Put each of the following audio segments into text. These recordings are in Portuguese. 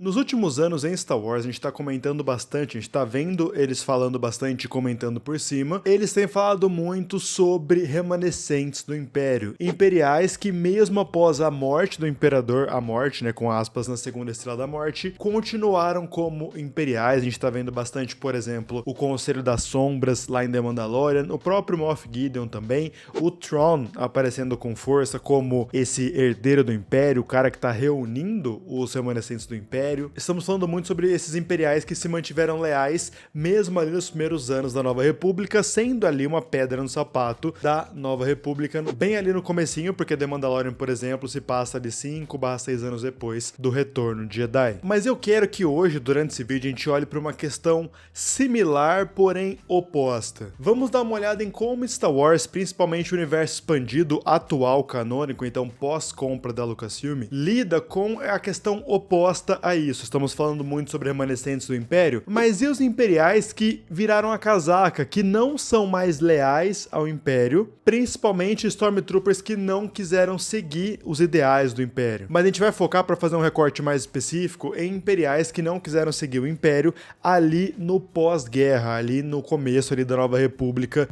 Nos últimos anos em Star Wars, a gente tá comentando bastante, a gente tá vendo eles falando bastante e comentando por cima. Eles têm falado muito sobre remanescentes do Império. Imperiais que mesmo após a morte do Imperador, a morte, né, com aspas, na Segunda Estrela da Morte, continuaram como imperiais. A gente tá vendo bastante, por exemplo, o Conselho das Sombras lá em The Mandalorian, o próprio Moff Gideon também, o Thrawn aparecendo com força como esse herdeiro do Império, o cara que tá reunindo os remanescentes do Império. Estamos falando muito sobre esses imperiais que se mantiveram leais mesmo ali nos primeiros anos da Nova República, sendo ali uma pedra no sapato da Nova República, bem ali no comecinho, porque The Mandalorian, por exemplo, se passa de 5/6 anos depois do retorno de Jedi. Mas eu quero que hoje, durante esse vídeo, a gente olhe para uma questão similar, porém oposta. Vamos dar uma olhada em como Star Wars, principalmente o universo expandido atual canônico, então pós-compra da Lucasfilm, lida com a questão oposta a isso. Estamos falando muito sobre remanescentes do Império, mas e os imperiais que viraram a casaca, que não são mais leais ao Império, principalmente Stormtroopers que não quiseram seguir os ideais do Império. Mas a gente vai focar para fazer um recorte mais específico em imperiais que não quiseram seguir o Império ali no pós-guerra, ali no começo ali da Nova República,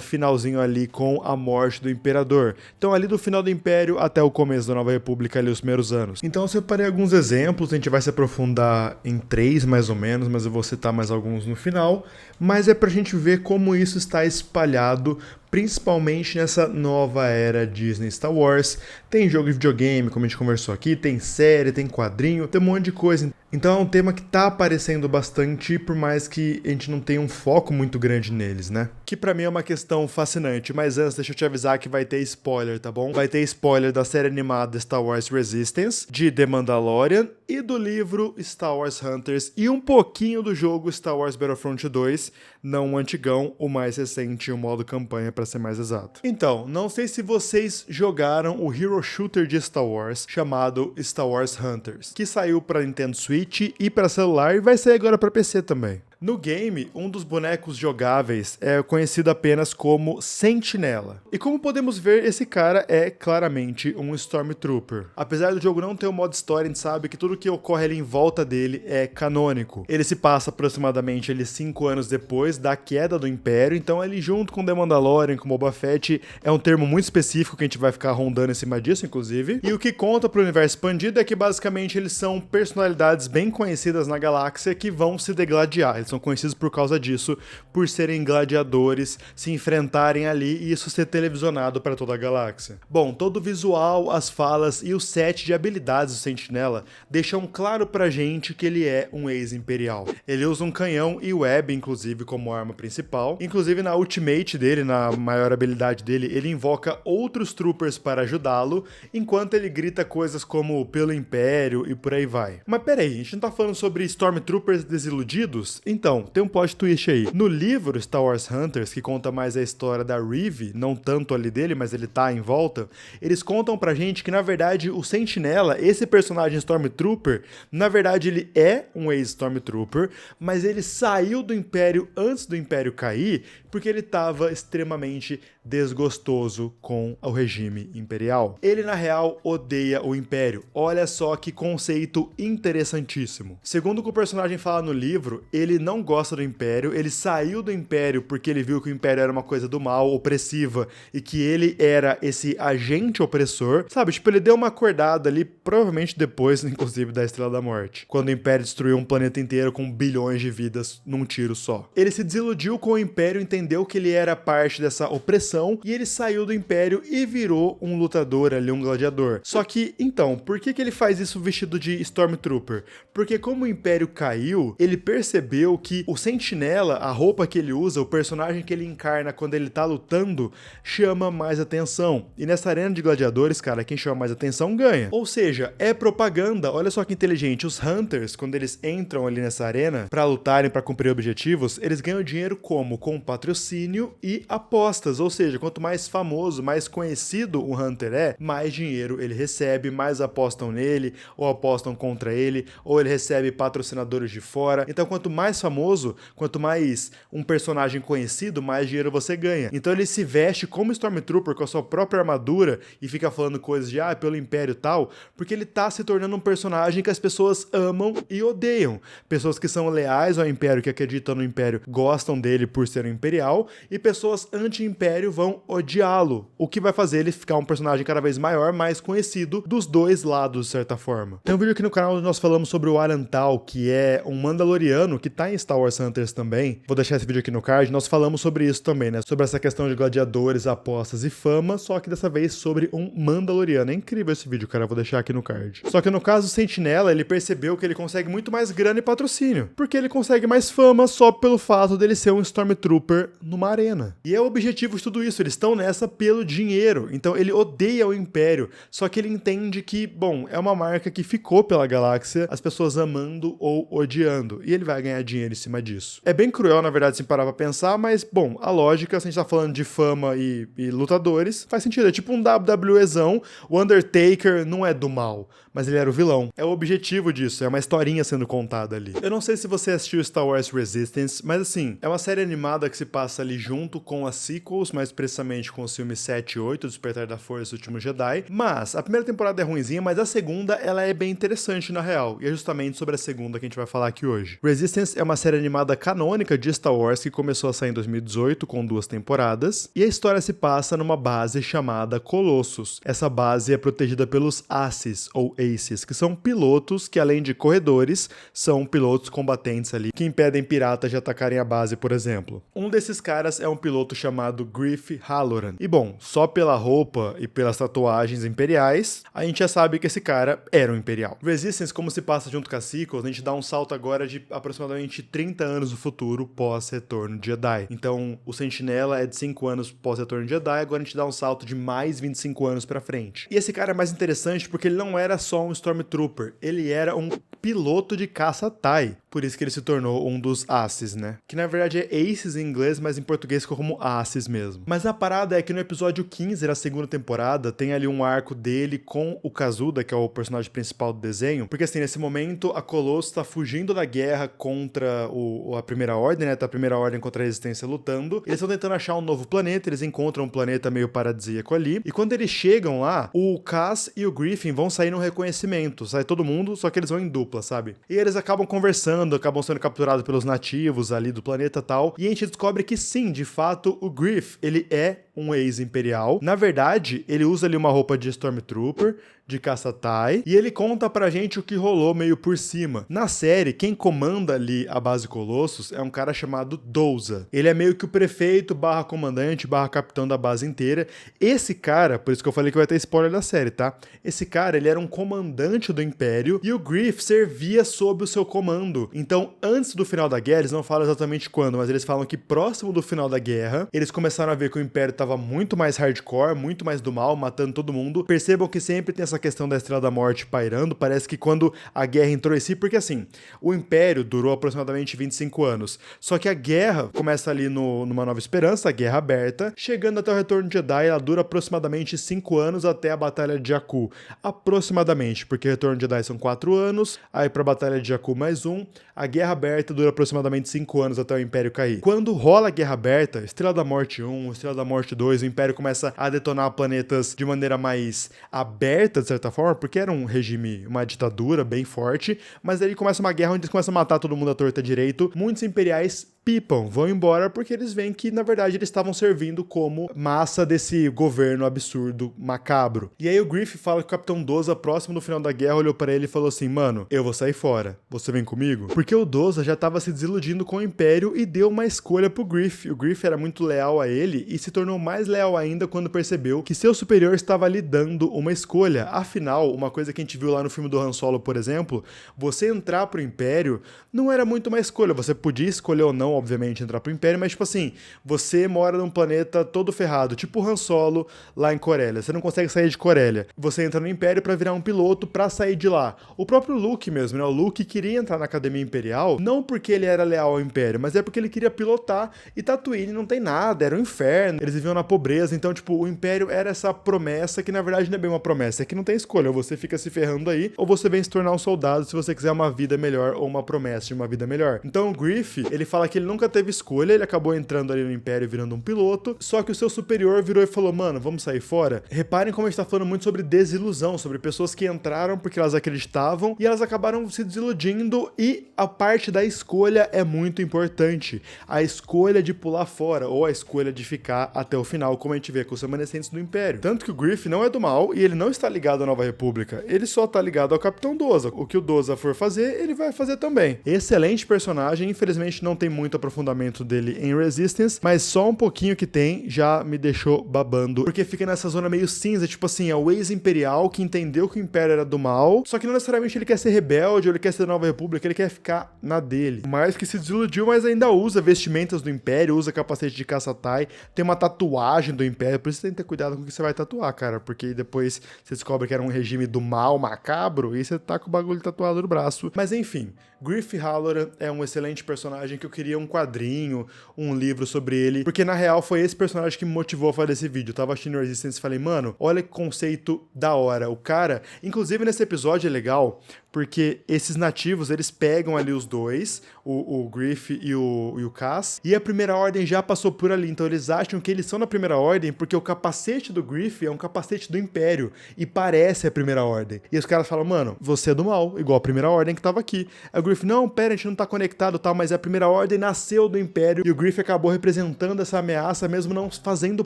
finalzinho ali com a morte do Imperador. Então ali do final do Império até o começo da Nova República, ali os primeiros anos. Então eu separei alguns exemplos, a gente vai se aprofundar em 3 mais ou menos, mas eu vou citar mais alguns no final, mas é pra gente ver como isso está espalhado, principalmente nessa nova era Disney Star Wars. Tem jogo de videogame, como a gente conversou aqui, tem série, tem quadrinho, tem um monte de coisa. Então é um tema que tá aparecendo bastante, por mais que a gente não tenha um foco muito grande neles, né? Que pra mim é uma questão fascinante, mas antes deixa eu te avisar que vai ter spoiler, tá bom? Vai ter spoiler da série animada Star Wars Resistance, de The Mandalorian e do livro Star Wars Hunters e um pouquinho do jogo Star Wars Battlefront 2, não o antigão, o mais recente, o modo campanha pra ser mais exato. Então, não sei se vocês jogaram o hero shooter de Star Wars chamado Star Wars Hunters, que saiu pra Nintendo Switch e para celular e vai sair agora para PC também. No game, um dos bonecos jogáveis é conhecido apenas como Sentinela. E como podemos ver, esse cara é claramente um Stormtrooper. Apesar do jogo não ter o modo história, a gente sabe que tudo que ocorre ali em volta dele é canônico. Ele se passa aproximadamente 5 anos depois da queda do Império, então ele junto com The Mandalorian, com Boba Fett, é um termo muito específico que a gente vai ficar rondando em cima disso, inclusive. E o que conta pro universo expandido é que basicamente eles são personalidades bem conhecidas na galáxia que vão se degladiar. São conhecidos por causa disso, por serem gladiadores, se enfrentarem ali e isso ser televisionado para toda a galáxia. Bom, todo o visual, as falas e o set de habilidades do Sentinela deixam claro pra gente que ele é um ex-imperial. Ele usa um canhão e web, inclusive, como arma principal. Inclusive, na ultimate dele, na maior habilidade dele, ele invoca outros troopers para ajudá-lo, enquanto ele grita coisas como pelo Império e por aí vai. Mas peraí, a gente não tá falando sobre Stormtroopers desiludidos? Então, tem um plot twist aí. No livro Star Wars Hunters, que conta mais a história da Reeve, não tanto ali dele, mas ele tá em volta, eles contam pra gente que, na verdade, o Sentinela, esse personagem Stormtrooper, na verdade ele é um ex-Stormtrooper, mas ele saiu do Império antes do Império cair, porque ele tava extremamente desgostoso com o regime imperial. Ele, na real, odeia o Império. Olha só que conceito interessantíssimo. Segundo o que o personagem fala no livro, ele não gosta do Império, ele saiu do Império porque ele viu que o Império era uma coisa do mal, opressiva, e que ele era esse agente opressor, sabe? Tipo, ele deu uma acordada ali, provavelmente depois, inclusive, da Estrela da Morte, quando o Império destruiu um planeta inteiro com bilhões de vidas num tiro só. Ele se desiludiu com o Império, entendeu que ele era parte dessa opressão, e ele saiu do Império e virou um lutador ali, um gladiador. Só que, então, por que ele faz isso vestido de Stormtrooper? Porque como o Império caiu, ele percebeu que o Sentinela, a roupa que ele usa, o personagem que ele encarna quando ele tá lutando, chama mais atenção. E nessa arena de gladiadores, cara, quem chama mais atenção ganha. Ou seja, é propaganda. Olha só que inteligente. Os Hunters, quando eles entram ali nessa arena pra lutarem, pra cumprir objetivos, eles ganham dinheiro como? Com patrocínio e apostas. Ou seja, quanto mais famoso, mais conhecido o Hunter é, mais dinheiro ele recebe, mais apostam nele, ou apostam contra ele, ou ele recebe patrocinadores de fora. Então, quanto mais famoso, quanto mais um personagem conhecido, mais dinheiro você ganha. Então ele se veste como Stormtrooper com a sua própria armadura e fica falando coisas de pelo Império e tal, porque ele tá se tornando um personagem que as pessoas amam e odeiam. Pessoas que são leais ao Império, que acreditam no Império, gostam dele por ser um imperial, e pessoas anti-Império vão odiá-lo, o que vai fazer ele ficar um personagem cada vez maior, mais conhecido dos dois lados, de certa forma. Tem um vídeo aqui no canal onde nós falamos sobre o Arantal, que é um Mandaloriano que tá em Star Wars Hunters também. Vou deixar esse vídeo aqui no card. Nós falamos sobre isso também, né? Sobre essa questão de gladiadores, apostas e fama, só que dessa vez sobre um Mandaloriano. É incrível esse vídeo, cara. Eu vou deixar aqui no card. Só que no caso do Sentinela, ele percebeu que ele consegue muito mais grana e patrocínio, porque ele consegue mais fama só pelo fato dele ser um Stormtrooper numa arena. E é o objetivo de tudo isso. Eles estão nessa pelo dinheiro. Então ele odeia o Império, só que ele entende que, bom, é uma marca que ficou pela galáxia, as pessoas amando ou odiando, e ele vai ganhar dinheiro em cima disso. É bem cruel, na verdade, se parar pra pensar, mas, bom, a lógica, se a gente tá falando de fama e lutadores, faz sentido. É tipo um WWEzão, o Undertaker não é do mal, mas ele era o vilão. É o objetivo disso, é uma historinha sendo contada ali. Eu não sei se você assistiu Star Wars Resistance, mas assim, é uma série animada que se passa ali junto com as sequels, mais precisamente com os filmes 7 e 8, Despertar da Força e O Último Jedi, mas a primeira temporada é ruinzinha, mas a segunda, ela é bem interessante na real, e é justamente sobre a segunda que a gente vai falar aqui hoje. Resistance é uma série animada canônica de Star Wars que começou a sair em 2018 com 2 temporadas, e a história se passa numa base chamada Colossus. Essa base é protegida pelos Aces, ou Aces, que são pilotos que, além de corredores, são pilotos combatentes ali, que impedem piratas de atacarem a base, por exemplo. Um desses caras é um piloto chamado Greef Halloran. E bom, só pela roupa e pelas tatuagens imperiais, a gente já sabe que esse cara era um imperial. Resistance, como se passa junto com a sequels, a gente dá um salto agora de aproximadamente 30 anos no futuro pós-Retorno de Jedi. Então, o Sentinela é de 5 anos pós-Retorno de Jedi, agora a gente dá um salto de mais 25 anos pra frente. E esse cara é mais interessante porque ele não era só um Stormtrooper, ele era um piloto de caça TIE. Por isso que ele se tornou um dos Aces, né? Que na verdade é Aces em inglês, mas em português ficou como Aces mesmo. Mas a parada é que no episódio 15 da segunda temporada, tem ali um arco dele com o Kazuda, que é o personagem principal do desenho, porque assim, nesse momento, a Colossus tá fugindo da guerra contra a Primeira Ordem, né? Tá a Primeira Ordem contra a Resistência lutando. Eles estão tentando achar um novo planeta, eles encontram um planeta meio paradisíaco ali, e quando eles chegam lá, o Cass e o Griffin vão sair no reconhecimento, sai todo mundo, só que eles vão em dupla, sabe? E eles acabam conversando, acabam sendo capturados pelos nativos ali do planeta e tal, e a gente descobre que sim, de fato, o Greef, ele é um ex-imperial. Na verdade, ele usa ali uma roupa de Stormtrooper, de caça-TIE, e ele conta pra gente o que rolou meio por cima. Na série, quem comanda ali a base Colossus é um cara chamado Doza. Ele é meio que o prefeito barra comandante barra capitão da base inteira. Esse cara, por isso que eu falei que vai ter spoiler da série, tá? Esse cara, ele era um comandante do Império e o Greef servia sob o seu comando. Então, antes do final da guerra, eles não falam exatamente quando, mas eles falam que próximo do final da guerra, eles começaram a ver que o Império tava muito mais hardcore, muito mais do mal, matando todo mundo. Percebam que sempre tem essa questão da Estrela da Morte pairando, parece que quando a guerra entrou em si, porque assim, o Império durou aproximadamente 25 anos, só que a guerra começa ali numa Nova Esperança, a Guerra Aberta, chegando até o Retorno de Jedi, ela dura aproximadamente 5 anos até a Batalha de Jakku, aproximadamente, porque o Retorno de Jedi são 4 anos, aí pra Batalha de Jakku mais 1, a Guerra Aberta dura aproximadamente 5 anos até o Império cair. Quando rola a Guerra Aberta, Estrela da Morte 1, Estrela da Morte 2, o Império começa a detonar planetas de maneira mais aberta, de certa forma, porque era um regime, uma ditadura bem forte, mas aí começa uma guerra onde eles começam a matar todo mundo à torta direito. Muitos imperiais pipam, vão embora porque eles veem que, na verdade, eles estavam servindo como massa desse governo absurdo, macabro. E aí o Greef fala que o Capitão Doza, próximo do final da guerra, olhou pra ele e falou assim, mano, eu vou sair fora, você vem comigo? Porque o Doza já tava se desiludindo com o Império e deu uma escolha pro Greef. O Greef era muito leal a ele e se tornou mais leal ainda quando percebeu que seu superior estava lhe dando uma escolha. Afinal, uma coisa que a gente viu lá no filme do Han Solo, por exemplo, você entrar pro Império não era muito uma escolha, você podia escolher ou não obviamente, entrar pro Império, mas tipo assim, você mora num planeta todo ferrado, tipo o Han Solo lá em Corellia. Você não consegue sair de Corellia. Você entra no Império pra virar um piloto pra sair de lá. O próprio Luke mesmo, né? O Luke queria entrar na Academia Imperial, não porque ele era leal ao Império, mas é porque ele queria pilotar, e Tatooine não tem nada, era um inferno, eles viviam na pobreza, então, tipo, o Império era essa promessa que, na verdade, não é bem uma promessa, é que não tem escolha, ou você fica se ferrando aí, ou você vem se tornar um soldado se você quiser uma vida melhor, ou uma promessa de uma vida melhor. Então, o Greef, ele fala que ele nunca teve escolha, ele acabou entrando ali no Império virando um piloto, só que o seu superior virou e falou, mano, vamos sair fora? Reparem como a gente tá falando muito sobre desilusão, sobre pessoas que entraram porque elas acreditavam, e elas acabaram se desiludindo, e a parte da escolha é muito importante. A escolha de pular fora, ou a escolha de ficar até o final, como a gente vê com os remanescentes do Império. Tanto que o Greef não é do mal, e ele não está ligado à Nova República, ele só tá ligado ao Capitão Doza. O que o Doza for fazer, ele vai fazer também. Excelente personagem, infelizmente não tem muito aprofundamento dele em Resistance, mas só um pouquinho que tem já me deixou babando, porque fica nessa zona meio cinza, tipo assim, é o ex-imperial que entendeu que o Império era do mal, só que não necessariamente ele quer ser rebelde, ou ele quer ser da Nova República, ele quer ficar na dele. Mas que se desiludiu, mas ainda usa vestimentas do Império, usa capacete de caça-tai, tem uma tatuagem do Império, por isso tem que ter cuidado com o que você vai tatuar, cara, porque depois você descobre que era um regime do mal macabro, e você tá com o bagulho tatuado no braço. Mas enfim, Greef Halloran é um excelente personagem que eu queria um quadrinho, um livro sobre ele, porque na real foi esse personagem que me motivou a fazer esse vídeo. Eu tava assistindo Resistance e falei, mano, olha que conceito da hora. O cara, inclusive nesse episódio é legal, porque esses nativos, eles pegam ali os dois, o Greef e o Cass, e a Primeira Ordem já passou por ali, então eles acham que eles são da Primeira Ordem porque o capacete do Greef é um capacete do Império, e parece a Primeira Ordem. E os caras falam, mano, você é do mal, igual a Primeira Ordem que tava aqui. Aí o Greef, não, pera, a gente não tá conectado e tal, mas a Primeira Ordem nasceu do Império, e o Greef acabou representando essa ameaça, mesmo não fazendo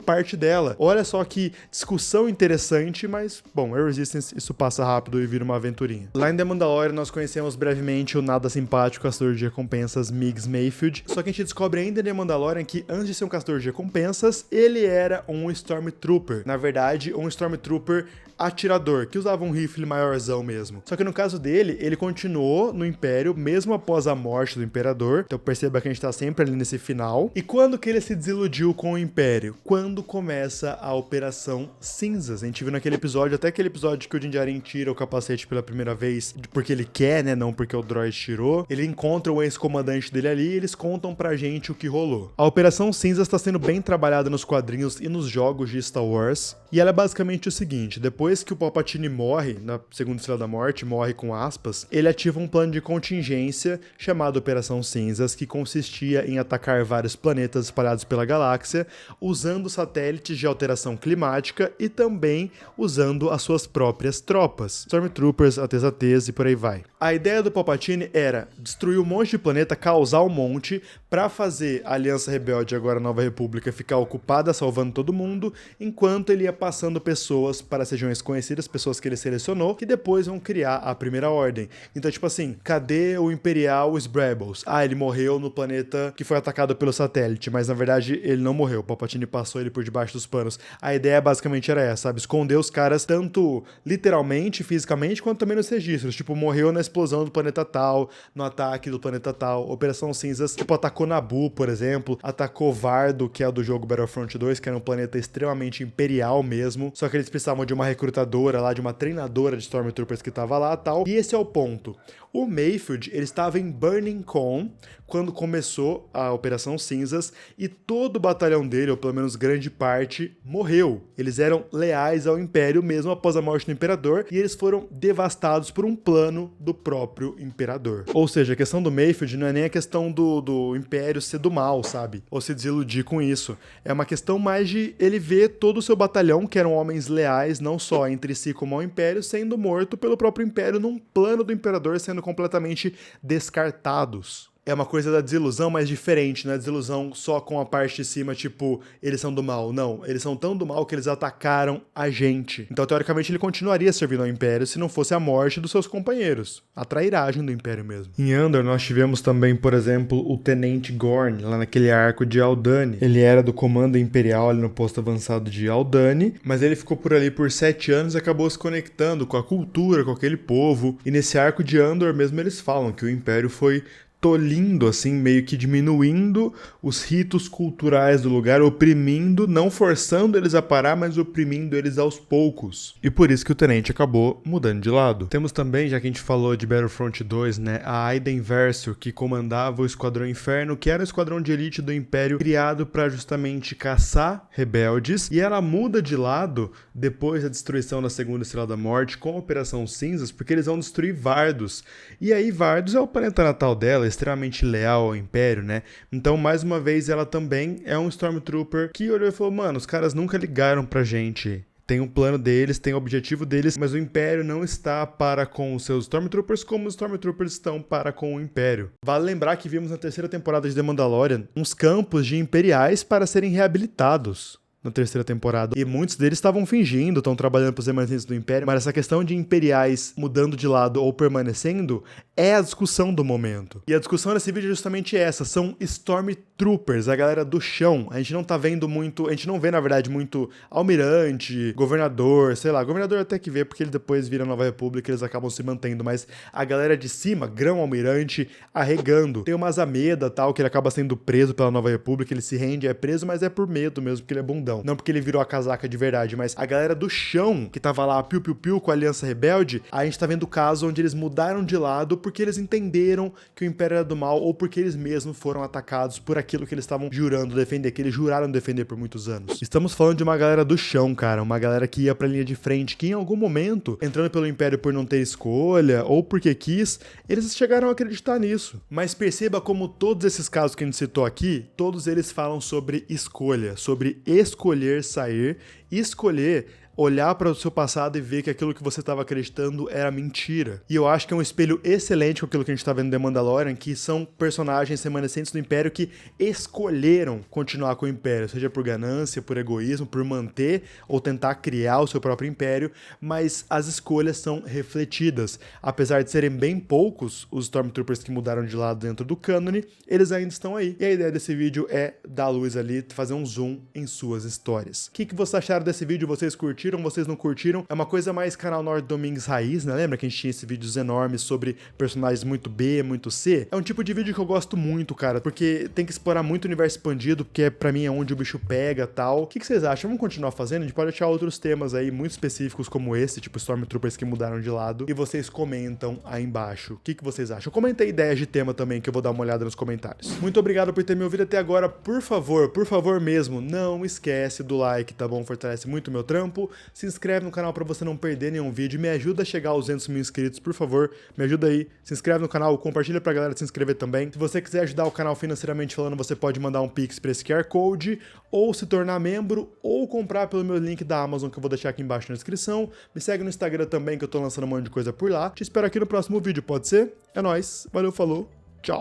parte dela. Olha só que discussão interessante, mas, bom, é Resistance, isso passa rápido e vira uma aventurinha. Lá em The Mandalorian, nós conhecemos brevemente o nada simpático caçador de recompensas Migs Mayfield, só que a gente descobre ainda em The Mandalorian que antes de ser um caçador de recompensas, ele era um Stormtrooper. Na verdade, um Stormtrooper atirador, que usava um rifle maiorzão mesmo. Só que no caso dele, ele continuou no Império, mesmo após a morte do Imperador, então perceba que a gente tá sempre ali nesse final. E quando que ele se desiludiu com o Império? Quando começa a Operação Cinzas. A gente viu naquele episódio, até aquele episódio que o Din Djarin tira o capacete pela primeira vez, porque ele quer, né, não porque o droid tirou. Ele encontra o ex-comandante dele ali e eles contam pra gente o que rolou. A Operação Cinzas tá sendo bem trabalhada nos quadrinhos e nos jogos de Star Wars, e ela é basicamente o seguinte, depois que o Palpatine morre, na Segunda Estrela da Morte, morre com aspas, ele ativa um plano de contingência chamado Operação Cinzas, que consistia em atacar vários planetas espalhados pela galáxia, usando satélites de alteração climática e também usando as suas próprias tropas, Stormtroopers, AT-ATs e por aí vai. A ideia do Palpatine era destruir um monte de planeta, causar um monte, pra fazer a Aliança Rebelde, agora a Nova República, ficar ocupada salvando todo mundo, enquanto ele ia passando pessoas para as regiões conhecidas, pessoas que ele selecionou, que depois vão criar a Primeira Ordem. Então, tipo assim, cadê o Imperial, os Rebels? Ah, ele morreu no planeta que foi atacado pelo satélite, mas na verdade ele não morreu, o Palpatine passou ele por debaixo dos panos. A ideia basicamente era essa, sabe? Esconder os caras tanto literalmente, fisicamente, quanto também nos registros. Tipo, morreu na explosão do planeta tal, no ataque do planeta tal. Operação Cinzas, tipo, atacou Naboo, por exemplo, atacou Vardo, que é o do jogo Battlefront 2, que era um planeta extremamente imperial mesmo, só que eles precisavam de uma recrutadora lá, de uma treinadora de Stormtroopers que tava lá e tal. E esse é o ponto. O Mayfield, ele estava em Burning Con quando começou a Operação Cinzas e todo o batalhão dele, ou pelo menos grande parte, morreu. Eles eram leais ao Império mesmo após a morte do Imperador e eles foram devastados por um plano do próprio Imperador. Ou seja, a questão do Mayfield não é nem a questão do Império ser do mal, sabe? Ou se desiludir com isso. É uma questão mais de ele ver todo o seu batalhão, que eram homens leais, não só entre si como ao Império, sendo morto pelo próprio Império num plano do Imperador, sendo completamente descartados. É uma coisa da desilusão, mas diferente, não é desilusão só com a parte de cima, tipo, eles são do mal. Não, eles são tão do mal que eles atacaram a gente. Então, teoricamente, ele continuaria servindo ao Império se não fosse a morte dos seus companheiros. A trairagem do Império mesmo. Em Andor, nós tivemos também, por exemplo, o Tenente Gorn, lá naquele arco de Aldhani. Ele era do Comando Imperial ali no posto avançado de Aldhani, mas ele ficou por ali por 7 anos e acabou se conectando com a cultura, com aquele povo. E nesse arco de Andor mesmo eles falam que o Império foi tolindo, assim, meio que diminuindo os ritos culturais do lugar, oprimindo, não forçando eles a parar, mas oprimindo eles aos poucos. E por isso que o Tenente acabou mudando de lado. Temos também, já que a gente falou de Battlefront 2, né, a Aiden Versio, que comandava o Esquadrão Inferno, que era o esquadrão de elite do Império, criado para justamente caçar rebeldes, e ela muda de lado depois da destruição da Segunda Estrela da Morte com a Operação Cinzas, porque eles vão destruir Vardos. E aí Vardos é o planeta natal dela, extremamente leal ao Império, né? Então, mais uma vez, ela também é um Stormtrooper que olhou e falou, mano, os caras nunca ligaram pra gente. Tem um plano deles, tem o objetivo deles, mas o Império não está para com os seus Stormtroopers como os Stormtroopers estão para com o Império. Vale lembrar que vimos na terceira temporada de The Mandalorian uns campos de Imperiais para serem reabilitados na terceira temporada. E muitos deles estavam fingindo, estão trabalhando para os remanescentes do Império, mas essa questão de Imperiais mudando de lado ou permanecendo é a discussão do momento. E a discussão nesse vídeo é justamente essa, são Stormtroopers, a galera do chão. A gente não tá vendo muito, a gente não vê, na verdade, muito almirante, governador, sei lá, governador até que vê, porque ele depois vira Nova República, eles acabam se mantendo, mas a galera de cima, grão-almirante, arregando. Tem o Mazameda, tal, que ele acaba sendo preso pela Nova República, ele se rende, é preso, mas é por medo mesmo, porque ele é bundão. Não porque ele virou a casaca de verdade, mas a galera do chão, que tava lá piu-piu-piu com a Aliança Rebelde, a gente tá vendo o caso onde eles mudaram de lado porque eles entenderam que o Império era do mal ou porque eles mesmos foram atacados por aquilo que eles estavam jurando defender, que eles juraram defender por muitos anos. Estamos falando de uma galera do chão, cara, uma galera que ia pra linha de frente, que em algum momento, entrando pelo Império por não ter escolha ou porque quis, eles chegaram a acreditar nisso. Mas perceba como todos esses casos que a gente citou aqui, todos eles falam sobre escolha, sobre escolher sair, escolher olhar para o seu passado e ver que aquilo que você estava acreditando era mentira. E eu acho que é um espelho excelente com aquilo que a gente está vendo em The Mandalorian, que são personagens remanescentes do Império que escolheram continuar com o Império, seja por ganância, por egoísmo, por manter ou tentar criar o seu próprio Império, mas as escolhas são refletidas. Apesar de serem bem poucos os Stormtroopers que mudaram de lado dentro do cânone, eles ainda estão aí. E a ideia desse vídeo é dar luz ali, fazer um zoom em suas histórias. O que vocês acharam desse vídeo? Vocês curtiram? Vocês não curtiram? É uma coisa mais canal Norte Domingues raiz, né? Lembra que a gente tinha esses vídeos enormes sobre personagens muito B, muito C? É um tipo de vídeo que eu gosto muito, cara, porque tem que explorar muito o universo expandido, porque pra mim é onde o bicho pega e tal. O que vocês acham? Vamos continuar fazendo? A gente pode achar outros temas aí muito específicos como esse, tipo Stormtroopers que mudaram de lado, e vocês comentam aí embaixo. O que vocês acham? Comenta aí ideias de tema também, que eu vou dar uma olhada nos comentários. Muito obrigado por ter me ouvido até agora. Por favor mesmo, não esquece do like, tá bom? Fortalece muito o meu trampo. Se inscreve no canal pra você não perder nenhum vídeo. Me ajuda a chegar aos 200 mil inscritos, por favor. Me ajuda aí. Se inscreve no canal, compartilha pra galera se inscrever também. Se você quiser ajudar o canal financeiramente falando, você pode mandar um Pix pra esse QR Code, ou se tornar membro, ou comprar pelo meu link da Amazon, que eu vou deixar aqui embaixo na descrição. Me segue no Instagram também, que eu tô lançando um monte de coisa por lá. Te espero aqui no próximo vídeo, pode ser? É nóis. Valeu, falou.